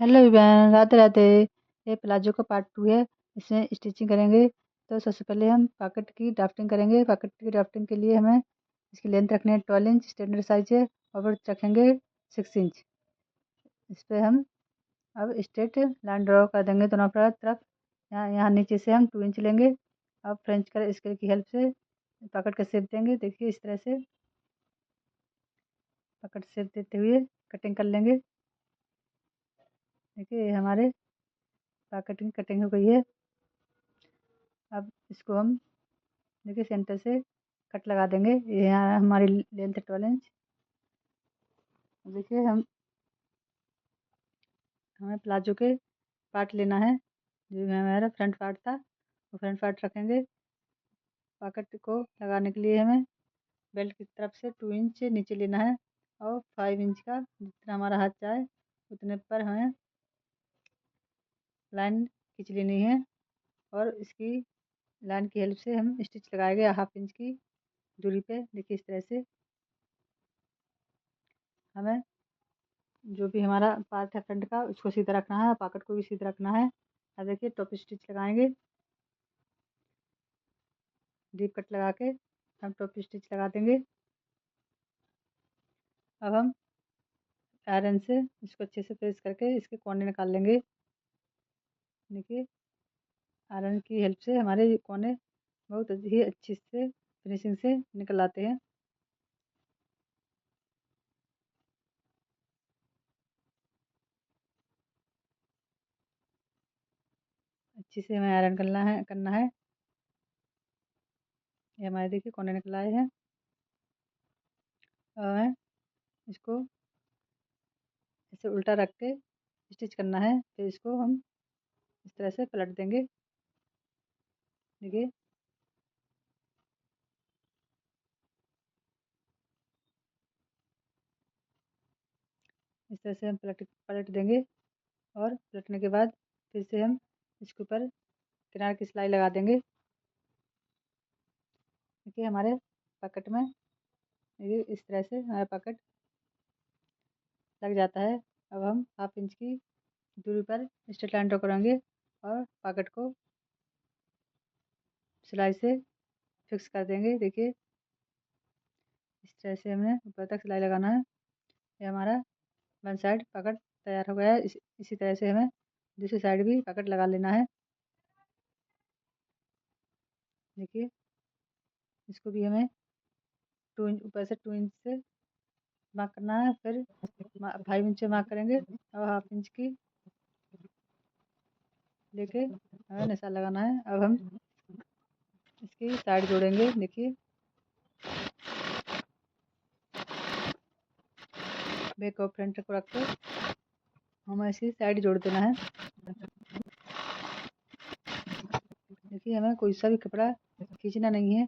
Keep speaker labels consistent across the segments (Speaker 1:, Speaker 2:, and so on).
Speaker 1: Hello everyone, Radhe Radhe. ये palazzo का part 2 है। इसमें स्टिचिंग करेंगे। तो सबसे पहले हम पॉकेट की ड्राफ्टिंग करेंगे। पॉकेट की ड्राफ्टिंग के लिए हमें इसकी लेंथ रखनी है 12 इंच, स्टैंडर्ड साइज है। और वर्थ रखेंगे 6 इंच। इस पर हम अब स्ट्रेट लाइन ड्रॉ कर देंगे दोनों तरफ। यहाँ यहाँ नीचे से हम 2 इंच लेंगे। अब फ्रेंच कर स्केल की हेल्प से पॉकेट का शेप देंगे। देखिए इस तरह से पॉकेट शेप देते हुए कटिंग कर लेंगे। देखिए ये हमारे पॉकेट की कटिंग हो गई है। अब इसको हम देखिए सेंटर से कट लगा देंगे। ये यहाँ हमारी लेंथ 12 इंच। देखिए हमें प्लाजो के पार्ट लेना है। जो हमारा फ्रंट पार्ट था वो फ्रंट पार्ट रखेंगे। पॉकेट को लगाने के लिए हमें बेल्ट की तरफ से 2 इंच नीचे लेना है। और 5 इंच का जितना हमारा हाथ चाहे उतने पर हमें लाइन खींच लेनी है। और इसकी लाइन की हेल्प से हम स्टिच लगाएंगे 1/2 इंच की दूरी पे। देखिए इस तरह से हमें जो भी हमारा पार्ट है फ्रंट का उसको सीधा रखना है, पॉकेट को भी सीधा रखना है। अब देखिए टॉप स्टिच लगाएंगे। डीप कट लगा के हम टॉप स्टिच लगा देंगे। अब हम आयरन से इसको अच्छे से प्रेस करके इसके कोने निकाल लेंगे। देखिए आयरन की हेल्प से हमारे ये कोने बहुत ही अच्छी से फिनिशिंग से निकल आते हैं। अच्छी से हमें आयरन करना है। ये हमारे देखिए कोने निकल आए हैं। अब हमें इसको ऐसे उल्टा रख के स्टिच करना है। फिर इसको हम इस तरह से पलट देंगे। देखिए इस तरह से हम पलट पलट देंगे। और पलटने के बाद फिर से हम इसके ऊपर किनारे की सिलाई लगा देंगे। देखिए हमारे पॉकेट में ये इस तरह से हमारा पॉकेट लग जाता है। अब हम 1/2 इंच की दूरी पर स्ट्रेट लाइन ड्रॉ करेंगे और पॉकेट को सिलाई से फिक्स कर देंगे। देखिए इस तरह से हमें ऊपर तक सिलाई लगाना है। ये हमारा वन साइड पॉकेट तैयार हो गया है। इसी तरह से हमें दूसरी साइड भी पॉकेट लगा लेना है। देखिए इसको भी हमें 2 इंच ऊपर से 2 इंच से मार्क करना है। फिर 5 इंच से मार्क करेंगे और 1/2 इंच की लेके हमें निशान लगाना है। अब हम इसकी साइड जोड़ेंगे। देखिए बैक और फ्रंट को रख के हमें इसकी साइड जोड़ देना है। देखिए हमें कोई सा भी कपड़ा खींचना नहीं है,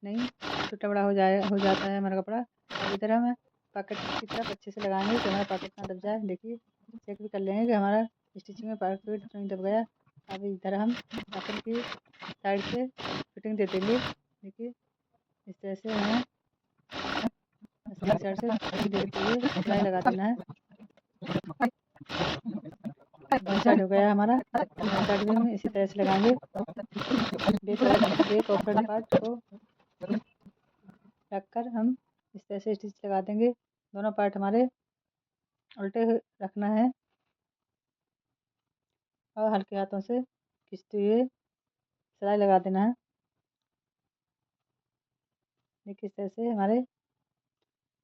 Speaker 1: नहीं छोटा बड़ा हो जाता है हमारा कपड़ा। अब इधर हम पॉकेट की तरफ अच्छे से लगाएंगे कि हमारा पॉकेट ना दब जाए। देखिए चेक भी कर लेंगे कि हमारा स्टिचिंग में पॉकेट नहीं दब गया। अब इधर हम पॉकेट की साइड से फिटिंग दे देंगे। देखिए इस तरह से हमें इसकी साइड से फिटिंग देते हुए सिलाई लगा देना है। वन साइड हो गया हमारा। दूसरी साइड भी हम इसी तरह से लगाएंगे। बैक और फ्रंट पार्ट को रखकर हम इस तरह से स्टिच लगा देंगे। दोनों पार्ट हमारे उल्टे रखना है और हल्के हाथों से खींचते हुए सिलाई लगा देना है। देखिए इस तरह से हमारे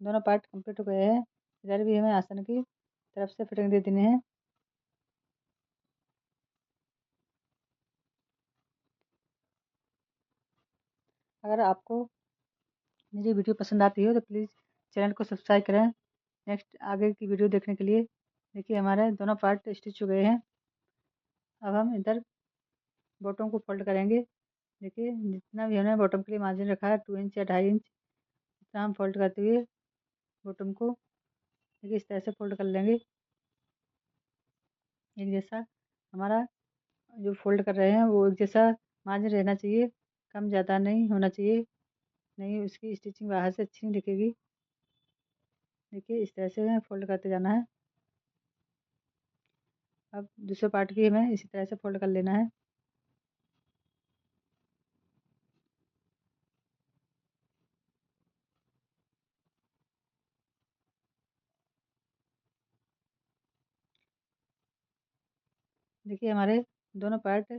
Speaker 1: दोनों पार्ट कंप्लीट हो गए हैं। इधर भी हमें आसन की तरफ से फिटिंग दे देनी है। अगर आपको मेरी वीडियो पसंद आती हो तो प्लीज़ चैनल को सब्सक्राइब करें नेक्स्ट आगे की वीडियो देखने के लिए। देखिए हमारे दोनों पार्ट स्टिच हो गए हैं। अब हम इधर बॉटम को फोल्ड करेंगे। देखिए जितना भी हमने बॉटम के लिए मार्जिन रखा है 2 इंच या 2.5 इंच, इतना हम फोल्ड करते हुए बॉटम को देखिए इस तरह से फोल्ड कर लेंगे। एक जैसा हमारा जो फोल्ड कर रहे हैं वो एक जैसा मार्जिन रहना चाहिए, कम ज़्यादा नहीं होना चाहिए, नहीं उसकी स्टिचिंग बाहर से अच्छी नहीं दिखेगी। देखिए इस तरह से हमें फोल्ड करते जाना है। अब दूसरे पार्ट भी हमें इसी तरह से फोल्ड कर लेना है। देखिए हमारे दोनों पार्ट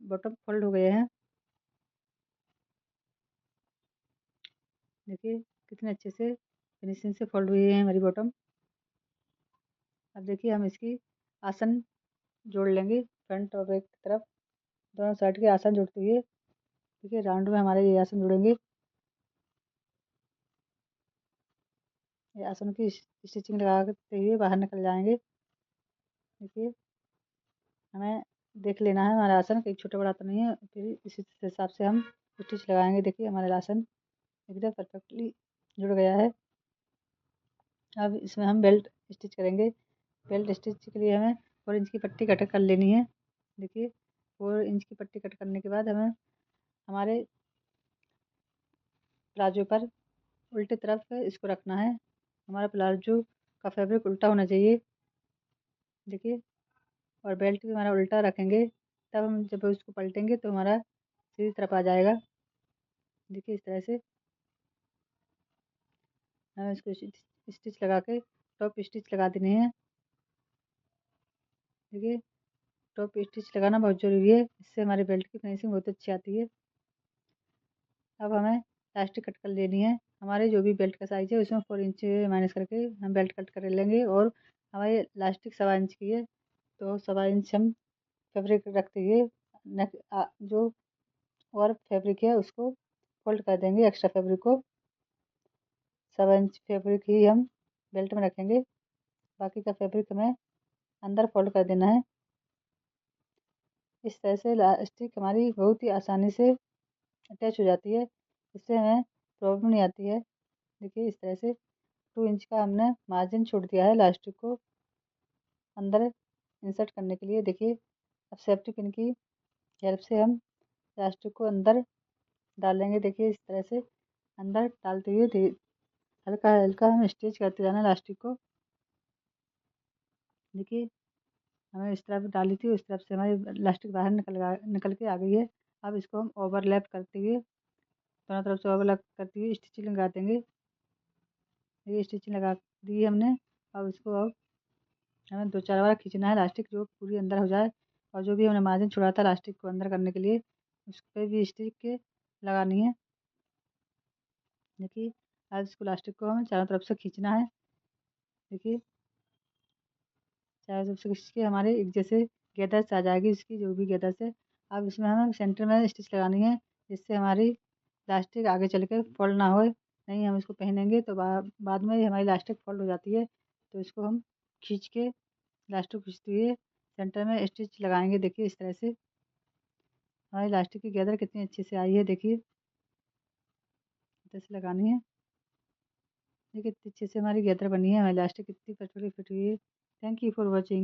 Speaker 1: बॉटम फोल्ड हो गए हैं। देखिए कितने अच्छे से फिनिशिंग से फोल्ड हुई है हमारी बॉटम। अब देखिए हम इसकी आसन जोड़ लेंगे फ्रंट और बैक की तरफ, दोनों साइड के आसन जोड़ते हुए। देखिए राउंड में हमारे ये आसन जुड़ेंगे। ये आसन की स्टिचिंग लगाते हुए बाहर निकल जाएंगे। देखिए हमें देख लेना है हमारा आसन कहीं छोटा बड़ा तो नहीं है, फिर इसी हिसाब से हम स्टिच लगाएंगे। देखिए हमारा आसन एकदम परफेक्टली जुड़ गया है। अब इसमें हम बेल्ट स्टिच करेंगे। बेल्ट स्टिच के लिए हमें 4 इंच की पट्टी कट कर लेनी है। देखिए 4 इंच की पट्टी कट करने के बाद हमें हमारे प्लाजो पर उल्टी तरफ इसको रखना है। हमारा प्लाजो का फैब्रिक उल्टा होना चाहिए। देखिए और बेल्ट भी हमारा उल्टा रखेंगे, तब हम जब उसको पलटेंगे तो हमारा सीधी तरफ आ जाएगा। देखिए इस तरह से हमें इसको स्टिच लगा के टॉप स्टिच लगा देने हैं। देखिए टॉप स्टिच लगाना बहुत ज़रूरी है, इससे हमारे बेल्ट की फिनिशिंग बहुत अच्छी आती है। अब हमें इलास्टिक कट कर लेनी है। हमारे जो भी बेल्ट का साइज़ है उसमें 4 इंच माइनस करके हम बेल्ट कट कर लेंगे। और हमारी इलास्टिक 1.25 इंच की है, तो 1.25 इंच हम फैब्रिक रखते हुए जो और फैब्रिक है उसको फोल्ड कर देंगे। एक्स्ट्रा फैब्रिक को 1.25 इंच फैब्रिक ही हम बेल्ट में रखेंगे, बाकी का फैब्रिक हमें अंदर फोल्ड कर देना है। इस तरह से इलास्टिक हमारी बहुत ही आसानी से अटैच हो जाती है, इससे हमें प्रॉब्लम नहीं आती है। देखिए इस तरह से 2 इंच का हमने मार्जिन छोड़ दिया है इलास्टिक को अंदर इंसर्ट करने के लिए। देखिए अब सेफ्टी पिन की हेल्प से हम इलास्टिक को अंदर डालेंगे। देखिए इस तरह से अंदर डालते हुए हल्का हल्का हम स्टिच करते जाना इलास्टिक को। देखिए हमें इस तरफ डाली थी, उस तरफ से हमारी इलास्टिक बाहर निकल के आ गई है। अब इसको हम ओवरलैप करते हुए, दोनों तरफ से ओवरलैप करते हुए स्टिचिंग लगा देंगे। ये स्टिचिंग लगा दी हमने। अब इसको हमें 2-4 बार खींचना है इलास्टिक, जो पूरी अंदर हो जाए। और जो भी हमने मार्जिन छोड़ा था इलास्टिक को अंदर करने के लिए, उस पर भी स्टिच लगानी है। देखिए अब इसको इलास्टिक को हमें चारों तरफ से खींचना है। देखिए चारों तरफ से खींच के हमारे एक जैसे गैदर्स आ जाएगी इसकी, जो भी गैदर्स है। अब इसमें हमें सेंटर में स्टिच लगानी है, जिससे हमारी इलास्टिक आगे चल कर फोल्ड ना हो। नहीं हम इसको पहनेंगे तो बाद में हमारी इलास्टिक फोल्ड हो जाती है, तो इसको हम खींच के इलास्टिक खींचते हुए सेंटर में स्टिच लगाएंगे। देखिए इस तरह से हमारी इलास्टिक की गैदर कितनी अच्छे से आई है। देखिए इस तरह से लगानी है। देखिए कितनी अच्छे से हमारी गैदर बनी है, हमारी इलास्टिक कितनी परफेक्टली फिट हुई है। Thank you for watching.